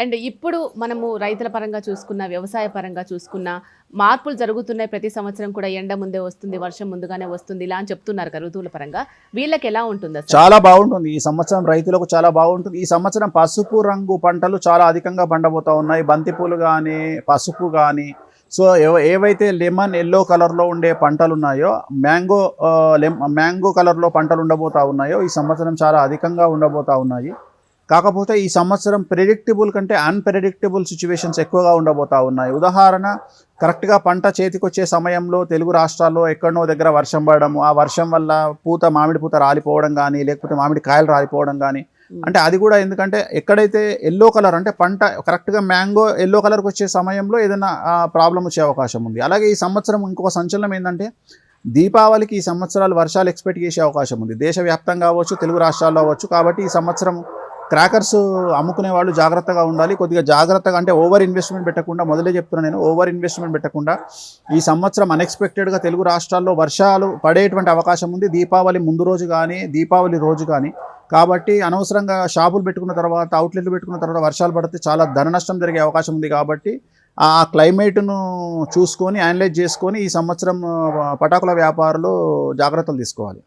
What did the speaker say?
And ఇప్పుడు మనము రైతుల పరంగా చూసుకున్న, వ్యవసాయ పరంగా చూసుకున్న మార్పులు జరుగుతున్నాయి. ప్రతి సంవత్సరం కూడా ఎండ ముందే వస్తుంది, వర్షం ముందుగానే వస్తుంది ఇలా అని చెప్తున్నారు కదా ఋతువుల పరంగా. వీళ్ళకి ఎలా ఉంటుంది అసలు? చాలా బాగుంటుంది. ఈ సంవత్సరం రైతులకు చాలా బాగుంటుంది. ఈ సంవత్సరం పసుపు రంగు పంటలు చాలా అధికంగా పండబోతా ఉన్నాయి. బంతిపూలు కానీ, పసుపు కానీ, సో ఏవైతే లెమన్ ఎల్లో కలర్లో ఉండే పంటలు ఉన్నాయో, మ్యాంగో కలర్లో పంటలు ఉండబోతా ఉన్నాయో ఈ సంవత్సరం చాలా అధికంగా ఉండబోతా ఉన్నాయి. కాకపోతే ఈ సంవత్సరం ప్రెడిక్టబుల్ కంటే అన్ప్రెడిక్టబుల్ సిచ్యువేషన్స్ ఎక్కువగా ఉండబోతా ఉన్నాయి. ఉదాహరణ, కరెక్ట్గా పంట చేతికొచ్చే సమయంలో తెలుగు రాష్ట్రాల్లో ఎక్కడనో దగ్గర వర్షం పడడం, ఆ వర్షం వల్ల మామిడి పూత రాలిపోవడం కానీ, లేకపోతే మామిడి కాయలు రాలిపోవడం కానీ, అంటే అది కూడా ఎందుకంటే ఎక్కడైతే ఎల్లో కలర్ అంటే పంట కరెక్ట్గా మ్యాంగో ఎల్లో కలర్కి వచ్చే సమయంలో ఏదైనా ప్రాబ్లం వచ్చే అవకాశం ఉంది. అలాగే ఈ సంవత్సరం ఇంకొక సంచలనం ఏంటంటే దీపావళికి ఈ సంవత్సరాలు వర్షాలు ఎక్స్పెక్ట్ చేసే అవకాశం ఉంది. దేశవ్యాప్తంగా అవ్వచ్చు, తెలుగు రాష్ట్రాల్లో అవ్వచ్చు. కాబట్టి ఈ సంవత్సరం క్రాకర్స్ అమ్ముకునే వాళ్ళు జాగ్రత్తగా ఉండాలి. కొద్దిగా జాగ్రత్తగా అంటే ఓవర్ ఇన్వెస్ట్మెంట్ పెట్టకుండా, మొదలే చెప్తున్నాను నేను, ఓవర్ ఇన్వెస్ట్మెంట్ పెట్టకుండా ఈ సంవత్సరం అన్ఎక్స్పెక్టెడ్గా తెలుగు రాష్ట్రాల్లో వర్షాలు పడేటువంటి అవకాశం ఉంది. దీపావళి ముందు రోజు కానీ, దీపావళి రోజు కానీ. కాబట్టి అనవసరంగా షాపులు పెట్టుకున్న తర్వాత, అవుట్లెట్లు పెట్టుకున్న తర్వాత వర్షాలు పడితే చాలా ధన నష్టం జరిగే అవకాశం ఉంది. కాబట్టి ఆ క్లైమేట్ను చూసుకొని, అనలైజ్ చేసుకొని ఈ సంవత్సరం పటాకుల వ్యాపారులు జాగ్రత్తలు తీసుకోవాలి.